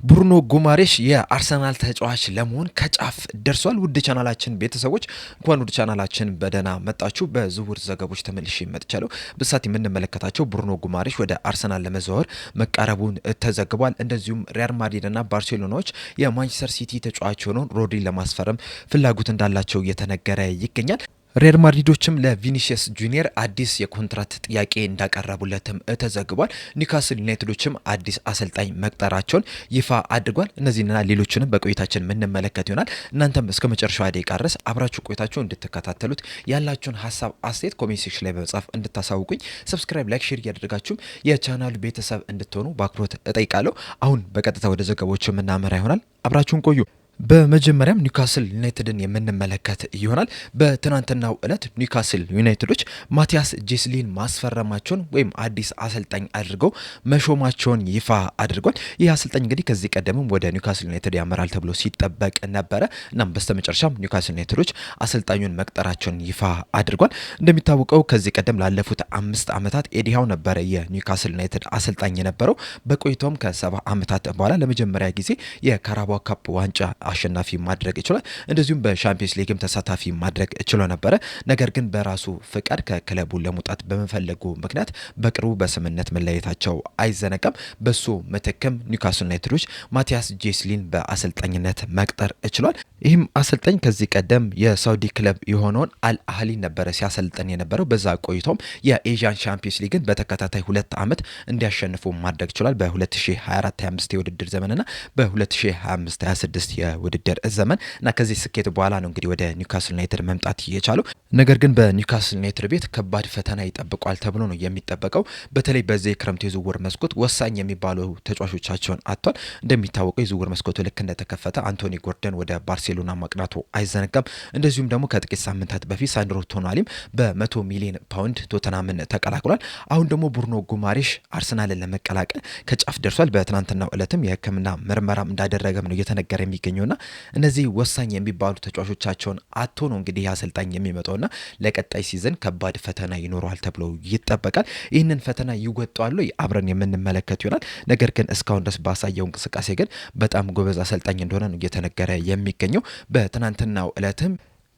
ብሩኖ ጉማሬሽ የአርሰናል ተጫዋች ለመሆን ከጫፍ ደርሷል። ውድ ቻናላችን ቤተሰቦች እንኳን ውድ ቻናላችን በደህና መጣችሁ። በዝውውር ዘገቦች ተመልሼ መጥቻለሁ። በሳት የምንመለከታቸው ብሩኖ ጉማሬሽ ወደ አርሰናል ለመዘዋወር መቃረቡን ተዘግቧል። እንደዚሁም ሪያል ማድሪድና ባርሴሎናዎች የማንቸስተር ሲቲ ተጫዋች የሆነውን ሮድሪን ለማስፈረም ፍላጎት እንዳላቸው እየተነገረ ይገኛል። ሪያል ማድሪዶችም ለቪኒሲየስ ጁኒየር አዲስ የኮንትራት ጥያቄ እንዳቀረቡለትም ተዘግቧል። ኒውካስል ዩናይትዶችም አዲስ አሰልጣኝ መቅጠራቸውን ይፋ አድርጓል። እነዚህና ሌሎችንም በቆይታችን የምንመለከት ይሆናል። እናንተም እስከ መጨረሻው ደቂቃ ድረስ አብራችሁ ቆይታችሁ እንድትከታተሉት ያላችሁን ሀሳብ አስተያየት ኮሜንት ሴክሽን ላይ በመጻፍ እንድታሳውቁኝ፣ ሰብስክራይብ፣ ላይክ፣ ሼር እያደረጋችሁም የቻናሉ ቤተሰብ እንድትሆኑ በአክብሮት እጠይቃለሁ። አሁን በቀጥታ ወደ ዘገባዎቹ የምናመራ ይሆናል። አብራችሁን ቆዩ። በመጀመሪያም ኒውካስል ዩናይትድን የምንመለከት ይሆናል። በትናንትናው ዕለት ኒውካስል ዩናይትዶች ማቲያስ ጄስሊን ማስፈረማቸውን ወይም አዲስ አሰልጣኝ አድርገው መሾማቸውን ይፋ አድርጓል። ይህ አሰልጣኝ እንግዲህ ከዚህ ቀደምም ወደ ኒውካስል ዩናይትድ ያመራል ተብሎ ሲጠበቅ ነበረ። እናም በስተመጨረሻም ኒውካስል ዩናይትዶች አሰልጣኙን መቅጠራቸውን ይፋ አድርጓል። እንደሚታወቀው ከዚህ ቀደም ላለፉት 5 ዓመታት ኤዲሃው ነበረ የኒውካስል ዩናይትድ አሰልጣኝ የነበረው። በቆይታውም ከ7 ዓመታት በኋላ ለመጀመሪያ ጊዜ የካራባኦ ካፕ ዋንጫ አሸናፊ ማድረግ ይችላል። እንደዚሁም በሻምፒየንስ ሊግም ተሳታፊ ማድረግ ችሎ ነበረ። ነገር ግን በራሱ ፍቃድ ከክለቡ ለመውጣት በመፈለጉ ምክንያት በቅርቡ በስምምነት መለያየታቸው አይዘነጋም። በሱ ምትክም ኒውካስል ዩናይትዶች ማቲያስ ጄስሊን በአሰልጣኝነት መቅጠር ችሏል። ይህም አሰልጣኝ ከዚህ ቀደም የሳውዲ ክለብ የሆነውን አልአህሊ ነበረ ሲያሰልጠን የነበረው። በዛ ቆይቶም የኤዥያን ሻምፒየንስ ሊግን በተከታታይ 2 ዓመት እንዲያሸንፉ ማድረግ ችሏል። በ2024/25 የውድድር ዘመንና በ2025/26 የውድድር ዘመን እና ከዚህ ስኬት በኋላ ነው እንግዲህ ወደ ኒውካስል ዩናይትድ መምጣት የቻለው። ነገር ግን በኒውካስል ዩናይትድ ቤት ከባድ ፈተና ይጠብቋል ተብሎ ነው የሚጠበቀው። በተለይ በዚህ የክረምት የዝውውር መስኮት ወሳኝ የሚባሉ ተጫዋቾቻቸውን አጥቷል። እንደሚታወቀው የዝውውር መስኮቱ ልክ እንደተከፈተ አንቶኒ ጎርደን ወደ ባርሴሎና ማቅናቱ አይዘነጋም። እንደዚሁም ደግሞ ከጥቂት ሳምንታት በፊት ሳንድሮ ቶናሊም በ100 ሚሊዮን ፓውንድ ቶተናምን ተቀላቅሏል። አሁን ደግሞ ብሩኖ ጉማሬሽ አርሰናልን ለመቀላቀል ከጫፍ ደርሷል። በትናንትናው ዕለትም የሕክምና ምርመራም እንዳደረገም ነው እየተነገረ የሚገኘውና እነዚህ ወሳኝ የሚባሉ ተጫዋቾቻቸውን አጥቶ ነው እንግዲህ አሰልጣኝ የሚመጣውና ለቀጣይ ሲዝን ከባድ ፈተና ይኖረዋል ተብሎ ይጠበቃል። ይህንን ፈተና ይወጣዋል አብረን የምንመለከት ይሆናል። ነገር ግን እስካሁን ድረስ ባሳየው እንቅስቃሴ ግን በጣም ጎበዝ አሰልጣኝ እንደሆነ ነው እየተነገረ የሚገኘው። በትናንትናው ዕለትም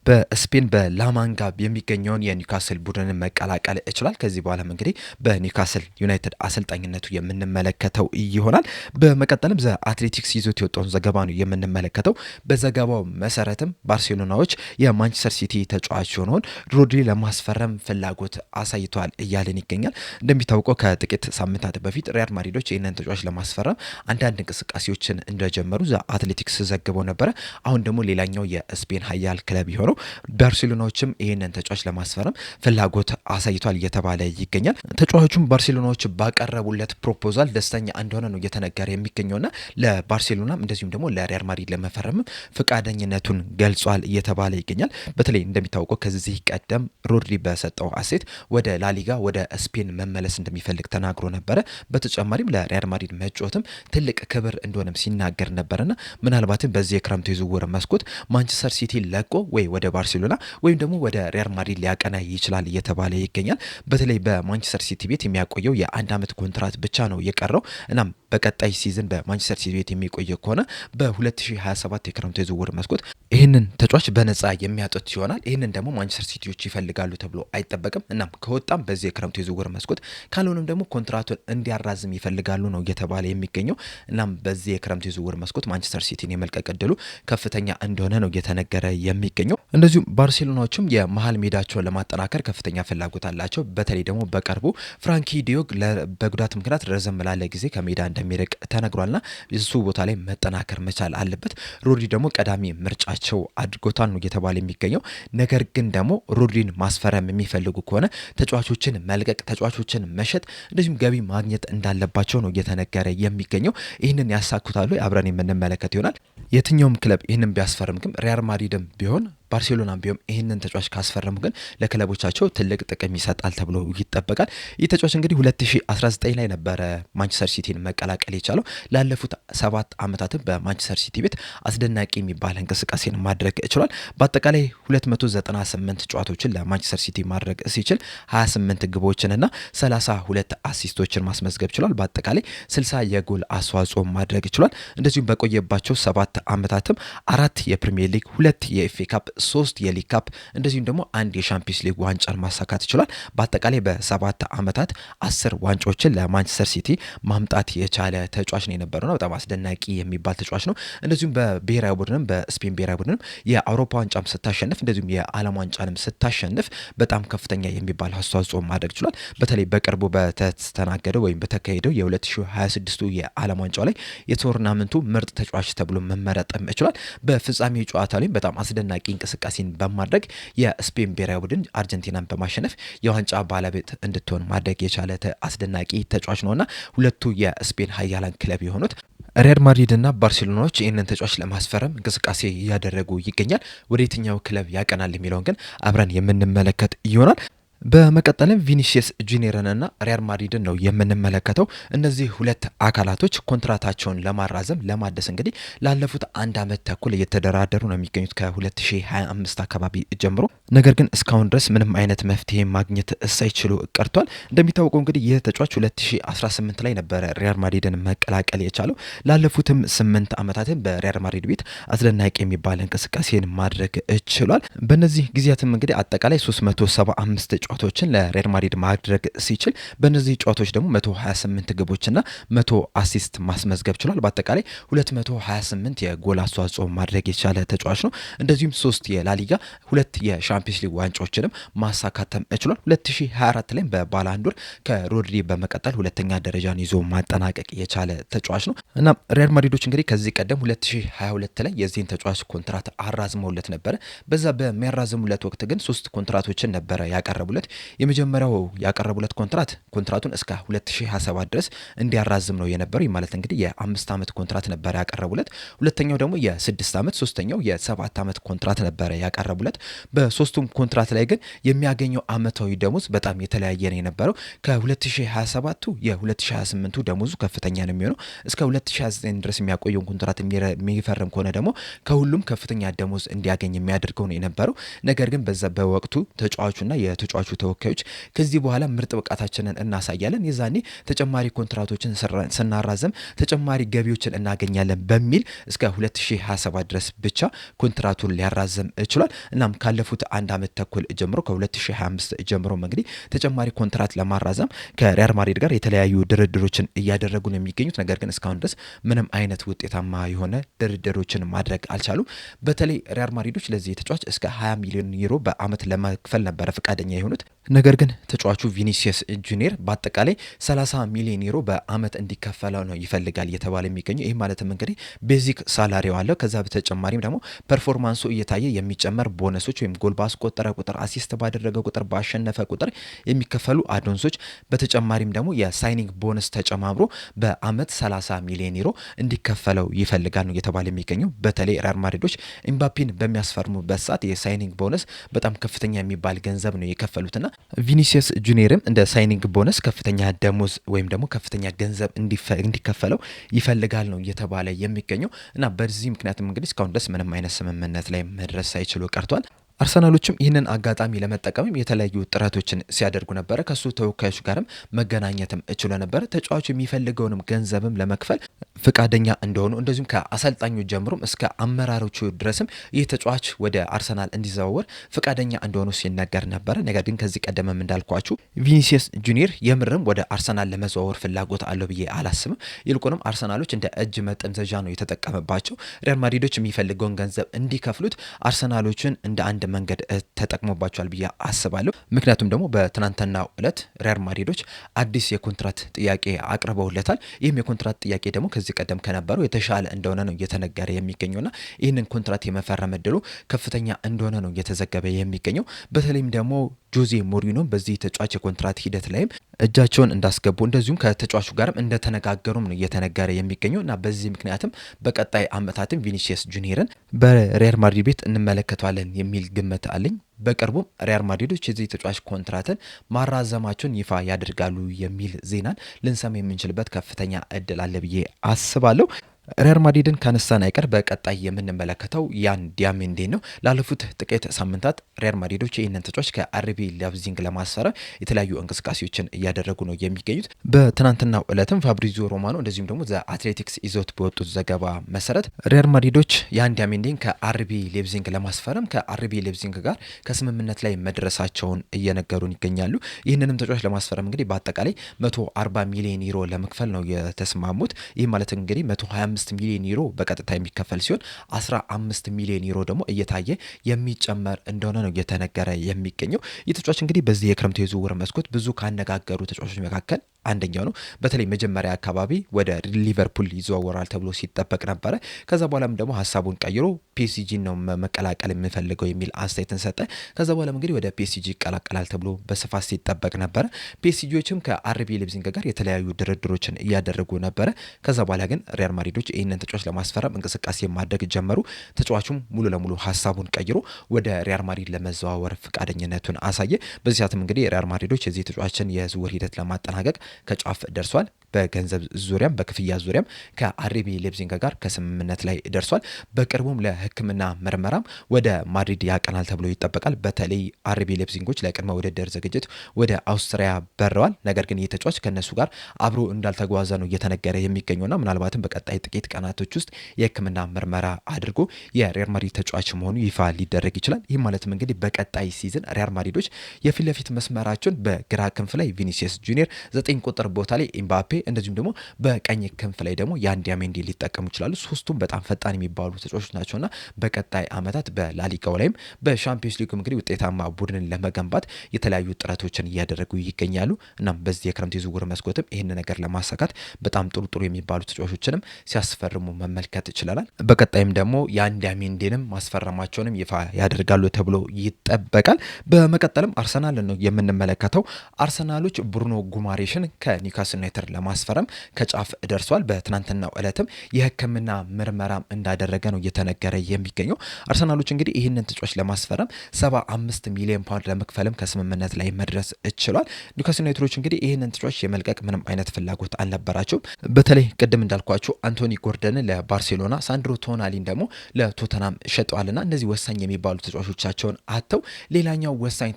በስፔን በላማንጋ የሚገኘውን የኒውካስል ቡድንን መቀላቀል ይችላል። ከዚህ በኋላም እንግዲህ በኒውካስል ዩናይትድ አሰልጣኝነቱ የምንመለከተው ይሆናል። በመቀጠልም ዘ አትሌቲክስ ይዞት የወጣውን ዘገባ ነው የምንመለከተው። በዘገባው መሰረትም ባርሴሎናዎች የማንቸስተር ሲቲ ተጫዋች የሆነውን ሮድሪ ለማስፈረም ፍላጎት አሳይተዋል እያለን ይገኛል። እንደሚታወቀው ከጥቂት ሳምንታት በፊት ሪያል ማድሪዶች ይህንን ተጫዋች ለማስፈረም አንዳንድ እንቅስቃሴዎችን እንደጀመሩ ዘ አትሌቲክስ ዘግበው ነበረ። አሁን ደግሞ ሌላኛው የስፔን ሀያል ክለብ የሆነው ባርሴሎናዎችም ይህንን ተጫዋች ለማስፈረም ፍላጎት አሳይቷል እየተባለ ይገኛል። ተጫዋቹም ባርሴሎናዎች ባቀረቡለት ፕሮፖዛል ደስተኛ እንደሆነ ነው እየተነገረ የሚገኘውና ለባርሴሎናም እንደዚሁም ደግሞ ለሪያል ማድሪድ ለመፈረም ፈቃደኝነቱን ገልጿል እየተባለ ይገኛል። በተለይ እንደሚታወቀው ከዚህ ቀደም ሮድሪ በሰጠው አሴት ወደ ላሊጋ ወደ ስፔን መመለስ እንደሚፈልግ ተናግሮ ነበረ። በተጨማሪም ለሪያል ማድሪድ መጫወትም ትልቅ ክብር እንደሆነም ሲናገር ነበርና ምናልባትም በዚህ የክረምቱ የዝውውር መስኮት ማንቸስተር ሲቲ ለቆ ወይ ወደ ባርሴሎና ወይም ደግሞ ወደ ሪያል ማድሪድ ሊያቀና ይችላል እየተባለ ይገኛል። በተለይ በማንቸስተር ሲቲ ቤት የሚያቆየው የ1 ዓመት ኮንትራት ብቻ ነው የቀረው። እናም በቀጣይ ሲዝን በማንቸስተር ሲቲ ቤት የሚቆየው ከሆነ በ2027 የክረምቱ የዝውውር መስኮት ይህንን ተጫዋች በነፃ የሚያጡት ይሆናል። ይህንን ደግሞ ማንቸስተር ሲቲዎች ይፈልጋሉ ተብሎ አይጠበቅም። እናም ከወጣም በዚህ የክረምቱ የዝውውር መስኮት ካልሆነም ደግሞ ኮንትራቱን እንዲያራዝም ይፈልጋሉ ነው እየተባለ የሚገኘው። እናም በዚህ የክረምቱ የዝውውር መስኮት ማንቸስተር ሲቲን የመልቀቅ ዕድሉ ከፍተኛ እንደሆነ ነው እየተነገረ የሚገኘው። እንደዚሁም ባርሴሎናዎችም የመሀል ሜዳቸውን ለማጠናከር ከፍተኛ ፍላጎት አላቸው። በተለይ ደግሞ በቅርቡ ፍራንኪ ዲዮግ በጉዳት ምክንያት ረዘም ላለ ጊዜ ከሜዳ እንደሚርቅ ተነግሯልና እሱ ቦታ ላይ መጠናከር መቻል አለበት። ሮድሪ ደግሞ ቀዳሚ ምርጫቸው አድርጎታል ነው እየተባለ የሚገኘው። ነገር ግን ደግሞ ሮድሪን ማስፈረም የሚፈልጉ ከሆነ ተጫዋቾችን መልቀቅ፣ ተጫዋቾችን መሸጥ፣ እንደዚሁም ገቢ ማግኘት እንዳለባቸው ነው እየተነገረ የሚገኘው። ይህንን ያሳኩታሉ አብረን የምንመለከት ይሆናል። የትኛውም ክለብ ይህንን ቢያስፈርም ግን ሪያል ማድሪድም ቢሆን ባርሴሎናም ቢሆን ይህንን ተጫዋች ካስፈረሙ ግን ለክለቦቻቸው ትልቅ ጥቅም ይሰጣል ተብሎ ይጠበቃል። ይህ ተጫዋች እንግዲህ 2019 ላይ ነበረ ማንቸስተር ሲቲን መቀላቀል የቻለው። ላለፉት 7 ዓመታትም በማንቸስተር ሲቲ ቤት አስደናቂ የሚባል እንቅስቃሴን ማድረግ ችሏል። በአጠቃላይ 298 ጨዋታዎችን ለማንቸስተር ሲቲ ማድረግ ሲችል 28 ግቦችንና 32 አሲስቶችን ማስመዝገብ ችሏል። በአጠቃላይ 60 የጎል አስተዋጽኦ ማድረግ ችሏል። እንደዚሁም በቆየባቸው 7 ዓመታትም 4 የፕሪሚየር ሊግ፣ 2 የኤፍኤ ካፕ፣ 3 የሊግ ካፕ እንደዚሁም ደግሞ 1 የሻምፒዮንስ ሊግ ዋንጫን ማሳካት ችሏል። በአጠቃላይ በ7 ዓመታት 10 ዋንጫዎችን ለማንቸስተር ሲቲ ማምጣት የቻለ ተጫዋች ነው የነበረው ነው። በጣም አስደናቂ የሚባል ተጫዋች ነው። እንደዚሁም በብሔራዊ ቡድንም በስፔን ብሔራዊ ቡድንም የአውሮፓ ዋንጫም ስታሸንፍ እንደዚሁም የዓለም ዋንጫንም ስታሸንፍ በጣም ከፍተኛ የሚባል አስተዋጽኦ ማድረግ ችሏል። በተለይ በቅርቡ በተስተናገደው ወይም በተካሄደው የ2026 የዓለም ዋንጫ ላይ የቶርናመንቱ ምርጥ ተጫዋች ተብሎ መመረጥም ችሏል። በፍጻሜ ጨዋታ ላይ በጣም አስደናቂ እንቅስቃሴን በማድረግ የስፔን ብሔራዊ ቡድን አርጀንቲናን በማሸነፍ የዋንጫ ባለቤት እንድትሆን ማድረግ የቻለ አስደናቂ ተጫዋች ነውና ሁለቱ የስፔን ኃያላን ክለብ የሆኑት ሪያል ማድሪድ እና ባርሴሎናዎች ይህንን ተጫዋች ለማስፈረም እንቅስቃሴ እያደረጉ ይገኛል። ወደ የትኛው ክለብ ያቀናል የሚለውን ግን አብረን የምንመለከት ይሆናል። በመቀጠልም ቪኒሲየስ ጁኒየርን እና ሪያል ማድሪድን ነው የምንመለከተው። እነዚህ ሁለት አካላቶች ኮንትራታቸውን ለማራዘም ለማደስ እንግዲህ ላለፉት 1 ዓመት ተኩል እየተደራደሩ ነው የሚገኙት ከ2025 አካባቢ ጀምሮ። ነገር ግን እስካሁን ድረስ ምንም አይነት መፍትሄ ማግኘት ሳይችሉ ቀርቷል። እንደሚታወቀው እንግዲህ ይህ ተጫዋች 2018 ላይ ነበረ ሪያል ማድሪድን መቀላቀል የቻለው። ላለፉትም 8 ዓመታትን በሪያል ማድሪድ ቤት አስደናቂ የሚባል እንቅስቃሴን ማድረግ ችሏል። በእነዚህ ጊዜያትም እንግዲህ አጠቃላይ 375 ጨዋታዎችን ለሪያል ማድሪድ ማድረግ ሲችል በእነዚህ ጨዋታዎች ደግሞ 128 ግቦችና 100 አሲስት ማስመዝገብ ችሏል። በአጠቃላይ 228 የጎል አስተዋጽኦ ማድረግ የቻለ ተጫዋች ነው። እንደዚሁም 3 የላሊጋ 2 የሻምፒዮንስ ሊግ ዋንጫዎችንም ማሳካተም ችሏል። 2024 ላይ በባላንዶር ከሮድሪ በመቀጠል ሁለተኛ ደረጃን ይዞ ማጠናቀቅ የቻለ ተጫዋች ነው እና ሪያል ማድሪዶች እንግዲህ ከዚህ ቀደም 2022 ላይ የዚህን ተጫዋች ኮንትራት አራዝመውለት ነበረ። በዛ በሚያራዝሙለት ወቅት ግን 3 ኮንትራቶችን ነበረ ያቀረቡለት። የመጀመሪያው ያቀረቡለት ኮንትራቱን እስከ 2027 ድረስ እንዲያራዝም ነው የነበረው። ማለት እንግዲህ የ5 ዓመት ኮንትራት ነበረ ያቀረቡለት። ሁለተኛው ደግሞ የ6 ዓመት፣ ሶስተኛው የ7 ዓመት ኮንትራት ነበረ ያቀረቡለት። በሶስቱም ኮንትራት ላይ ግን የሚያገኘው አመታዊ ደሞዝ በጣም የተለያየ ነው የነበረው። ከ2027ቱ የ2028ቱ ደሞዙ ከፍተኛ ነው የሚሆነው። እስከ 2029 ድረስ የሚያቆየውን ኮንትራት የሚፈርም ከሆነ ደግሞ ከሁሉም ከፍተኛ ደሞዝ እንዲያገኝ የሚያደርገው ነው የነበረው። ነገር ግን በዛ በወቅቱ ተጫዋቹና የተጫዋቹ ተወካዮች ከዚህ በኋላ ምርጥ ብቃታችንን እናሳያለን፣ የዛኔ ተጨማሪ ኮንትራቶችን ስናራዘም ተጨማሪ ገቢዎችን እናገኛለን በሚል እስከ 2027 ድረስ ብቻ ኮንትራቱን ሊያራዘም ችሏል። እናም ካለፉት 1 ዓመት ተኩል ጀምሮ ከ2025 ጀምሮ እንግዲህ ተጨማሪ ኮንትራት ለማራዘም ከሪያል ማድሪድ ጋር የተለያዩ ድርድሮችን እያደረጉ ነው የሚገኙት። ነገር ግን እስካሁን ድረስ ምንም አይነት ውጤታማ የሆነ ድርድሮችን ማድረግ አልቻሉም። በተለይ ሪያል ማድሪዶች ለዚህ ተጫዋች እስከ 20 ሚሊዮን ዩሮ በአመት ለመክፈል ነበረ ፈቃደኛ የሆኑት። ነገር ግን ተጫዋቹ ቪኒሲየስ ጁኒየር በአጠቃላይ 30 ሚሊዮን ዩሮ በአመት እንዲከፈለው ነው ይፈልጋል እየተባለ የሚገኘው። ይህ ማለትም እንግዲህ ቤዚክ ሳላሪው አለው። ከዛ በተጨማሪም ደግሞ ፐርፎርማንሱ እየታየ የሚጨመር ቦነሶች ወይም ጎል ባስቆጠረ ቁጥር፣ አሲስት ባደረገ ቁጥር፣ ባሸነፈ ቁጥር የሚከፈሉ አዶንሶች፣ በተጨማሪም ደግሞ የሳይኒንግ ቦነስ ተጨማምሮ በአመት 30 ሚሊዮን ዩሮ እንዲከፈለው ይፈልጋል ነው እየተባለ የሚገኘው። በተለይ ሪያል ማድሪዶች ኤምባፔን በሚያስፈርሙበት ሰዓት የሳይኒንግ ቦነስ በጣም ከፍተኛ የሚባል ገንዘብ ነው የከፈሉትና ቪኒሲየስ ጁኒየርም እንደ ሳይኒንግ ቦነስ ከፍተኛ ደሞዝ ወይም ደግሞ ከፍተኛ ገንዘብ እንዲከፈለው ይፈልጋል ነው እየተባለ የሚገኘው እና በዚህ ምክንያትም እንግዲህ እስካሁን ድረስ ምንም አይነት ስምምነት ላይ መድረስ ሳይችሉ ቀርቷል። አርሰናሎችም ይህንን አጋጣሚ ለመጠቀምም የተለያዩ ጥረቶችን ሲያደርጉ ነበረ። ከሱ ተወካዮች ጋርም መገናኘትም ችሎ ነበረ። ተጫዋቹ የሚፈልገውንም ገንዘብም ለመክፈል ፍቃደኛ እንደሆኑ እንደዚሁም ከአሰልጣኙ ጀምሮም እስከ አመራሮቹ ድረስም ይህ ተጫዋች ወደ አርሰናል እንዲዘዋወር ፍቃደኛ እንደሆኑ ሲነገር ነበረ። ነገር ግን ከዚህ ቀደምም እንዳልኳችሁ ቪኒሲየስ ጁኒየር የምርም ወደ አርሰናል ለመዘዋወር ፍላጎት አለው ብዬ አላስብም። ይልቁንም አርሰናሎች እንደ እጅ መጠምዘዣ ነው የተጠቀመባቸው። ሪያል ማድሪዶች የሚፈልገውን ገንዘብ እንዲከፍሉት አርሰናሎችን እንደ አንድ መንገድ ተጠቅሞባቸዋል ብዬ አስባለሁ። ምክንያቱም ደግሞ በትናንትናው ዕለት ሪያል ማድሪዶች አዲስ የኮንትራት ጥያቄ አቅርበውለታል። ይህም የኮንትራት ጥያቄ ደግሞ ከዚህ ቀደም ከነበረው የተሻለ እንደሆነ ነው እየተነገረ የሚገኘውና ይህንን ኮንትራት የመፈረም እድሉ ከፍተኛ እንደሆነ ነው እየተዘገበ የሚገኘው። በተለይም ደግሞ ጆዜ ሞሪኖ በዚህ ተጫዋች የኮንትራት ሂደት ላይም እጃቸውን እንዳስገቡ እንደዚሁም ከተጫዋቹ ጋርም እንደተነጋገሩም ነው እየተነገረ የሚገኘው እና በዚህ ምክንያትም በቀጣይ ዓመታትም ቪኒሲየስ ጁኒየርን በሪያል ማድሪድ ቤት እንመለከተዋለን የሚል ግምት አለኝ። በቅርቡም ሪያል ማድሪዶች የዚህ ተጫዋች ኮንትራትን ማራዘማቸውን ይፋ ያደርጋሉ የሚል ዜናን ልንሰማ የምንችልበት ከፍተኛ እድል አለ ብዬ አስባለሁ። ሪያል ማድሪድን ካነሳን አይቀር በቀጣይ የምንመለከተው ያን ዲያሜንዴ ነው። ላለፉት ጥቂት ሳምንታት ሪያል ማድሪዶች ይህንን ተጫዋች ከአርቢ ላይፕዚግ ለማሰረ የተለያዩ እንቅስቃሴዎችን እያደረጉ ነው የሚገኙት። በትናንትናው ዕለትም ፋብሪዚዮ ሮማኖ እንደዚሁም ደግሞ ዘ አትሌቲክስ ይዞት በወጡት ዘገባ መሰረት ሪያል ማድሪዶች ያን ዲያሜንዴን ከአርቢ ላይፕዚግ ለማስፈረም ከአርቢ ላይፕዚግ ጋር ከስምምነት ላይ መድረሳቸውን እየነገሩን ይገኛሉ። ይህንንም ተጫዋች ለማስፈረም እንግዲህ በአጠቃላይ 140 ሚሊዮን ዩሮ ለመክፈል ነው የተስማሙት። ይህ ማለት እንግዲህ 125 ሚሊዮን ዩሮ በቀጥታ የሚከፈል ሲሆን 15 ሚሊዮን ዩሮ ደግሞ እየታየ የሚጨመር እንደሆነ ነው እየተነገረ የሚገኘው። ይህ ተጫዋች እንግዲህ በዚህ የክረምቱ የዝውውር መስኮት ብዙ ካነጋገሩ ተጫዋቾች መካከል አንደኛው ነው። በተለይ መጀመሪያ አካባቢ ወደ ሊቨርፑል ይዘዋወራል ተብሎ ሲጠበቅ ነበረ። ከዛ በኋላም ደግሞ ሀሳቡን ቀይሮ ፒኤስጂ ነው መቀላቀል የምፈልገው የሚል አስተያየትን ሰጠ። ከዛ በኋላም እንግዲህ ወደ ፒኤስጂ ይቀላቀላል ተብሎ በስፋት ሲጠበቅ ነበረ። ፒኤስጂዎችም ከአርቢ ላይፕዚግ ጋር የተለያዩ ድርድሮችን እያደረጉ ነበረ። ከዛ በኋላ ግን ሪያል ማድሪዶች ይህንን ተጫዋች ለማስፈረም እንቅስቃሴ ማድረግ ጀመሩ። ተጫዋቹም ሙሉ ለሙሉ ሀሳቡን ቀይሮ ወደ ሪያል ማድሪድ ለመዘዋወር ፈቃደኝነቱን አሳየ። በዚህ ሰዓትም እንግዲህ ሪያል ማድሪዶች የዚህ ተጫዋችን የዝውውር ሂደት ለማጠናቀቅ ከጫፍ ደርሷል። በገንዘብ ዙሪያም በክፍያ ዙሪያም ከአርቢ ላይፕዚግ ጋር ከስምምነት ላይ ደርሷል። በቅርቡም ለሕክምና ምርመራም ወደ ማድሪድ ያቀናል ተብሎ ይጠበቃል። በተለይ አርቢ ላይፕዚጎች ለቅድመ ውድድር ዝግጅት ወደ አውስትሪያ በረዋል። ነገር ግን ይህ ተጫዋች ከነሱ ጋር አብሮ እንዳልተጓዘ ነው እየተነገረ የሚገኘውና ምናልባትም በቀጣይ ጥቂት ቀናቶች ውስጥ የሕክምና ምርመራ አድርጎ የሪያል ማድሪድ ተጫዋች መሆኑ ይፋ ሊደረግ ይችላል። ይህ ማለትም እንግዲህ በቀጣይ ሲዝን ሪያል ማድሪዶች የፊት ለፊት መስመራቸውን በግራ ክንፍ ላይ ቪኒሲየስ ጁኒየር 9 ቁጥር ቦታ ላይ ኤምባፔ እንደዚሁም ደግሞ በቀኝ ክንፍ ላይ ደግሞ ያን ዲያሜንዴ ሊጠቀሙ ይችላሉ። ሶስቱም በጣም ፈጣን የሚባሉ ተጫዋቾች ናቸውና በቀጣይ ዓመታት በላሊጋው ላይም በሻምፒዮንስ ሊግ እንግዲህ ውጤታማ ቡድንን ለመገንባት የተለያዩ ጥረቶችን እያደረጉ ይገኛሉ። እናም በዚህ የክረምት የዝውውር መስኮትም ይህን ነገር ለማሳካት በጣም ጥሩ የሚባሉ ተጫዋቾችንም ሲያስፈርሙ መመልከት ይችላል። በቀጣይም ደግሞ ያን ዲያሜንዴንም ማስፈረማቸውንም ይፋ ያደርጋሉ ተብሎ ይጠበቃል። በመቀጠልም አርሰናል ነው የምንመለከተው። አርሰናሎች ብሩኖ ጉማሬሽን ከኒውካስል ዩናይትድ ለማስፈረም ከጫፍ ደርሷል። በትናንትናው ዕለትም የሕክምና ምርመራም እንዳደረገ ነው እየተነገረ የሚገኘው። አርሰናሎች እንግዲህ ይህንን ተጫዋች ለማስፈረም 75 ሚሊዮን ፓውንድ ለመክፈልም ከስምምነት ላይ መድረስ ችሏል። ኒውካስል ዩናይትዶች እንግዲህ ይህንን ተጫዋች የመልቀቅ ምንም አይነት ፍላጎት አልነበራቸውም። በተለይ ቅድም እንዳልኳቸው አንቶኒ ጎርደንን ለባርሴሎና፣ ሳንድሮ ቶናሊን ደግሞ ለቶተናም ሸጠዋልና እነዚህ ወሳኝ የሚባሉ ተጫዋቾቻቸውን አጥተው ሌላኛው ወሳኝ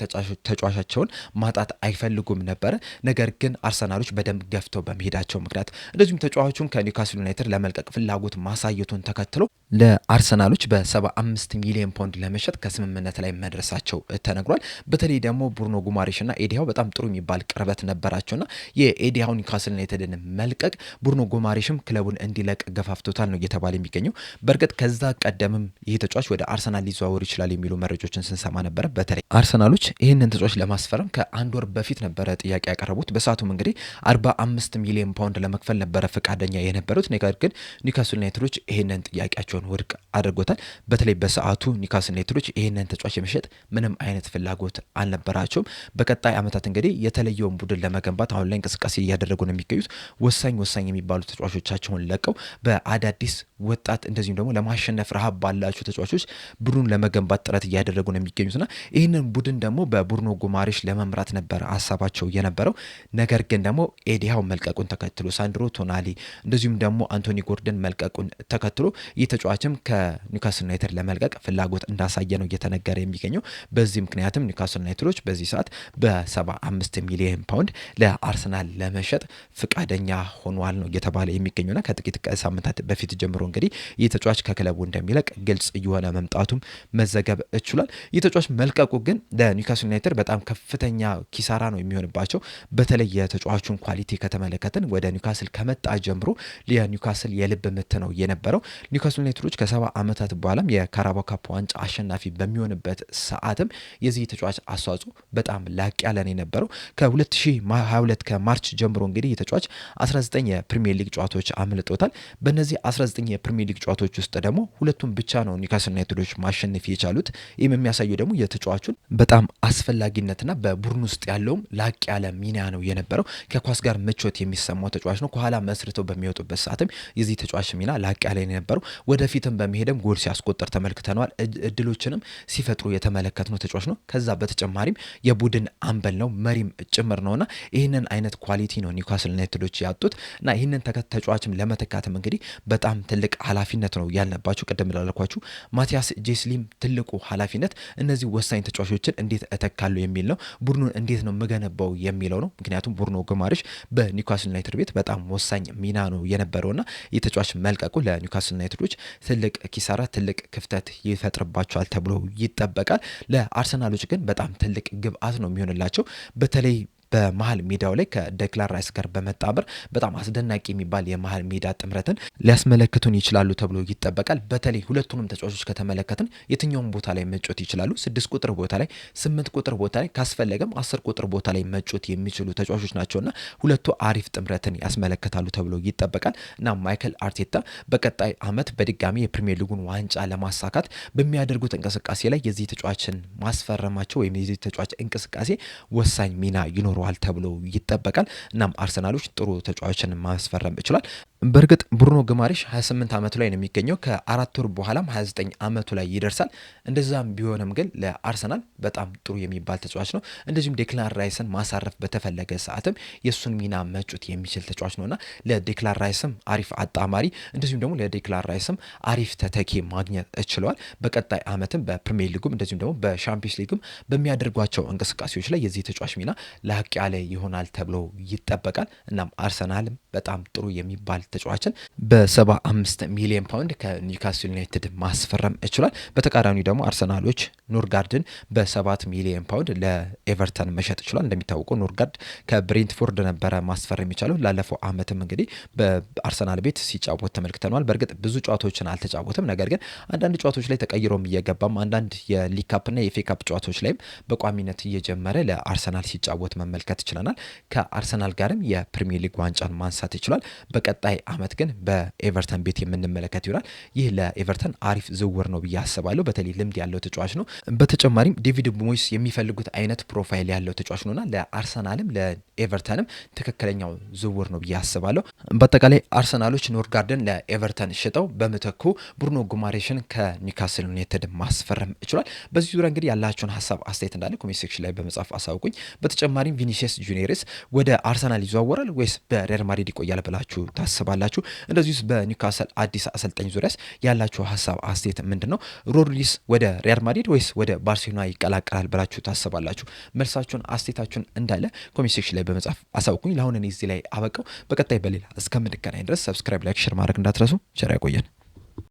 ተጫዋቻቸውን ማጣት አይፈልጉም ነበረ። ነገር ግን አርሰናሎች በደንብ ገፍተው በመሄዳቸው ምክንያት እንደዚሁም ተጫዋቹን ከኒውካስል ዩናይትድ ለመልቀቅ ፍላጎት ማሳየቱን ተከትሎ ለአርሰናሎች በ75 ሚሊዮን ፓውንድ ለመሸጥ ከስምምነት ላይ መድረሳቸው ተነግሯል። በተለይ ደግሞ ብሩኖ ጉማሬሽና ኤዲሃው በጣም ጥሩ የሚባል ቅርበት ነበራቸውና የኤዲሃው ኒውካስል ዩናይትድን መልቀቅ ብሩኖ ጉማሬሽም ክለቡን እንዲለቅ ገፋፍቶታል ነው እየተባለ የሚገኘው። በእርግጥ ከዛ ቀደምም ይህ ተጫዋች ወደ አርሰናል ሊዘዋወር ይችላል የሚሉ መረጃዎችን ስንሰማ ነበረ። በተለይ አርሰናሎች ይህንን ተጫዋች ለማስፈረም ከአንድ ወር በፊት ነበረ ጥያቄ ያቀረቡት። በሰዓቱም እንግዲህ 45 ሚሊዮን ፓውንድ ለመክፈል ነበረ ፈቃደኛ የነበሩት። ነገር ግን ኒውካስል ዩናይትዶች ይህንን ጥያቄያቸውን ውድቅ አድርጎታል። በተለይ በሰዓቱ ኒውካስል ዩናይትዶች ይህንን ተጫዋች የመሸጥ ምንም አይነት ፍላጎት አልነበራቸውም። በቀጣይ ዓመታት እንግዲህ የተለየውን ቡድን ለመገንባት አሁን ላይ እንቅስቃሴ እያደረጉ ነው የሚገኙት። ወሳኝ የሚባሉ ተጫዋቾቻቸውን ለቀው በአዳዲስ ወጣት እንደዚሁም ደግሞ ለማሸነፍ ረሃብ ባላቸው ተጫዋቾች ቡድኑን ለመገንባት ጥረት እያደረጉ ነው የሚገኙትና ይህንን ቡድን ደግሞ በብሩኖ ጉማሬሽ ለመምራት ነበረ ሀሳባቸው የነበረው። ነገር ግን ደግሞ ኤዲሃው መልቀቁን ተከትሎ ሳንድሮ ቶናሊ እንደዚሁም ደግሞ አንቶኒ ጎርደን መልቀቁን ተከትሎ ይህ ተጫዋችም ከኒውካስል ዩናይትድ ለመልቀቅ ፍላጎት እንዳሳየ ነው እየተነገረ የሚገኘው። በዚህ ምክንያትም ኒውካስል ዩናይትዶች በዚህ ሰዓት በ75 ሚሊዮን ፓውንድ ለአርሰናል ለመሸጥ ፍቃደኛ ሆኗል ነው እየተባለ የሚገኘውና ከጥቂት ሳምንታት በፊት ጀምሮ እንግዲህ ይህ ተጫዋች ከክለቡ እንደሚለቅ ግልጽ እየሆነ መምጣቱም መዘገብ ችሏል። ይህ ተጫዋች መልቀቁ ግን ለኒውካስል ዩናይትድ በጣም ከፍተኛ ኪሳራ ነው የሚሆንባቸው። በተለይ የተጫዋቹን ኳሊቲ ከተመለከትን ወደ ኒውካስል ከመጣ ጀምሮ የኒውካስል የልብ ምት ነው የነበረው። ኒውካስል ዩናይትዶች ከ70 ዓመታት በኋላም የካራባኦ ካፕ ዋንጫ አሸናፊ በሚሆንበት ሰዓትም የዚህ ተጫዋች አስተዋጽኦ በጣም ላቅ ያለ ነው የነበረው። ከ2022 ከማርች ጀምሮ እንግዲህ የተጫዋች 19 የፕሪሚየር ሊግ ጨዋታዎች አምልጦታል። በእነዚህ 19 የፕሪሚየር ሊግ ጨዋታዎች ውስጥ ደግሞ ሁለቱም ብቻ ነው ኒውካስል ዩናይትዶች ማሸነፍ የቻሉት። ይህም የሚያሳየው ደግሞ የተጫዋቹን በጣም አስፈላጊነትና በቡድን ውስጥ ያለውም ላቅ ያለ ሚና ነው የነበረው። ከኳስ ጋር ምቾት የሚሰማው ተጫዋች ነው። ከኋላ መስርተው በሚወጡበት ሰዓትም የዚህ ተጫዋች ሚና ላቅ ያለ ነው የነበረው። ወደፊትም በመሄድም ጎል ሲያስቆጥር ተመልክተነዋል። እድሎችንም ሲፈጥሩ የተመለከትነው ተጫዋች ነው። ከዛ በተጨማሪም የቡድን አምበል ነው፣ መሪም ጭምር ነውና ይህንን አይነት ኳሊቲ ነው ኒውካስል ዩናይትዶች ያጡት እና ይህንን ተጫዋችም ለመተካትም እንግዲህ በጣም ትልቅ ኃላፊነት ነው ያልነባቸው። ቅድም ላልኳችሁ ማቲያስ ጄስሊም ትልቁ ኃላፊነት እነዚህ ወሳኝ ተጫዋቾችን እንዴት እተካለሁ የሚል ነው። ቡድኑን እንዴት ነው ምገነባው የሚለው ነው። ምክንያቱም ብሩኖ ጉማሬሽ በኒውካስል ዩናይትድ ቤት በጣም ወሳኝ ሚና ነው የነበረውና የተጫዋች መልቀቁ ለኒውካስል ዩናይትዶች ትልቅ ኪሳራ፣ ትልቅ ክፍተት ይፈጥርባቸዋል ተብሎ ይጠበቃል። ለአርሰናሎች ግን በጣም ትልቅ ግብአት ነው የሚሆንላቸው። በተለይ በመሀል ሜዳው ላይ ከዴክላን ራይስ ጋር በመጣመር በጣም አስደናቂ የሚባል የመሀል ሜዳ ጥምረትን ሊያስመለክቱን ይችላሉ ተብሎ ይጠበቃል። በተለይ ሁለቱንም ተጫዋቾች ከተመለከትን የትኛውም ቦታ ላይ መጮት ይችላሉ። 6 ቁጥር ቦታ ላይ፣ 8 ቁጥር ቦታ ላይ ካስፈለገም 10 ቁጥር ቦታ ላይ መጮት የሚችሉ ተጫዋቾች ናቸውና ሁለቱ አሪፍ ጥምረትን ያስመለክታሉ ተብሎ ይጠበቃል እና ማይክል አርቴታ በቀጣይ ዓመት በድጋሚ የፕሪሚየር ሊጉን ዋንጫ ለማሳካት በሚያደርጉት እንቅስቃሴ ላይ የዚህ ተጫዋችን ማስፈረማቸው ወይም የዚህ ተጫዋች እንቅስቃሴ ወሳኝ ሚና ይኖራል ተብሎ ይጠበቃል። እናም አርሰናሎች ጥሩ ተጫዋቾችን ማስፈረም ይችላል። በእርግጥ ብሩኖ ጉማሬሽ 28 ዓመቱ ላይ ነው የሚገኘው። ከ4 ወር በኋላም 29 ዓመቱ ላይ ይደርሳል። እንደዛም ቢሆንም ግን ለአርሰናል በጣም ጥሩ የሚባል ተጫዋች ነው። እንደዚሁም ዴክላን ራይስን ማሳረፍ በተፈለገ ሰዓትም የእሱን ሚና መጩት የሚችል ተጫዋች ነውና ለዴክላን ራይስም አሪፍ አጣማሪ እንደዚሁም ደግሞ ለዴክላን ራይስም አሪፍ ተተኪ ማግኘት ችለዋል። በቀጣይ ዓመትም በፕሪሚየር ሊጉም እንደዚሁም ደግሞ በሻምፒዮንስ ሊጉም በሚያደርጓቸው እንቅስቃሴዎች ላይ የዚህ ተጫዋች ሚና ላቅ ያለ ይሆናል ተብሎ ይጠበቃል። እናም አርሰናልም በጣም ጥሩ የሚባል ተጫዋችን በ75 ሚሊዮን ፓውንድ ከኒውካስል ዩናይትድ ማስፈረም ችሏል። በተቃራኒው ደግሞ አርሰናሎች ኖርጋርድን በ7 ሚሊዮን ፓውንድ ለኤቨርተን መሸጥ ችሏል። እንደሚታወቀው ኖርጋርድ ከብሬንትፎርድ ነበረ ማስፈረም የቻለው። ላለፈው ዓመትም እንግዲህ በአርሰናል ቤት ሲጫወት ተመልክተነዋል። በእርግጥ ብዙ ጨዋታዎችን አልተጫወትም፣ ነገር ግን አንዳንድ ጨዋታዎች ላይ ተቀይሮም እየገባም አንዳንድ የሊግ ካፕና የኤፍኤ ካፕ ጨዋታዎች ላይም በቋሚነት እየጀመረ ለአርሰናል ሲጫወት መመልከት ችለናል። ከአርሰናል ጋርም የፕሪሚየር ሊግ ዋንጫን ማንሳት ይችላል። በቀጣይ ዓመት ግን በኤቨርተን ቤት የምንመለከት ይሆናል። ይህ ለኤቨርተን አሪፍ ዝውውር ነው ብዬ አስባለሁ። በተለይ ልምድ ያለው ተጫዋች ነው። በተጨማሪም ዴቪድ ሞይስ የሚፈልጉት አይነት ፕሮፋይል ያለው ተጫዋች ነውና ለአርሰናልም ለኤቨርተንም ትክክለኛው ዝውውር ነው ብዬ አስባለሁ። በአጠቃላይ አርሰናሎች ኖርጋርድን ለኤቨርተን ሽጠው በምትኩ ብሩኖ ጉማሬሽን ከኒውካስል ዩናይትድ ማስፈረም ይችላል። በዚህ ዙሪያ እንግዲህ ያላችሁን ሀሳብ አስተያየት እንዳለ ኮሜንት ሴክሽን ላይ በመጻፍ አሳውቁኝ። በተጨማሪም ቪኒሲየስ ጁኒየርስ ወደ አርሰናል ይዘዋወራል ወይስ በሪያል ማድሪድ ይቆያል ብላችሁ ታስባላችሁ? እንደዚሁ በኒውካስል አዲስ አሰልጣኝ ዙሪያስ ያላችሁ ሀሳብ አስተያየት ምንድነው? ሮድሪስ ወደ ሪያል ማድሪድ ወይስ ወደ ባርሴሎና ይቀላቀላል ብላችሁ ታስባላችሁ? መልሳችሁን አስተያየታችሁን እንዳለ ኮሜንት ሴክሽን ላይ በመጻፍ አሳውቁኝ። ለአሁን እኔ እዚህ ላይ አበቃው። በቀጣይ በሌላ እስከምንገናኝ ድረስ ሰብስክራይብ፣ ላይክ፣ ሼር ማድረግ እንዳትረሱ። ቸር ያቆየን።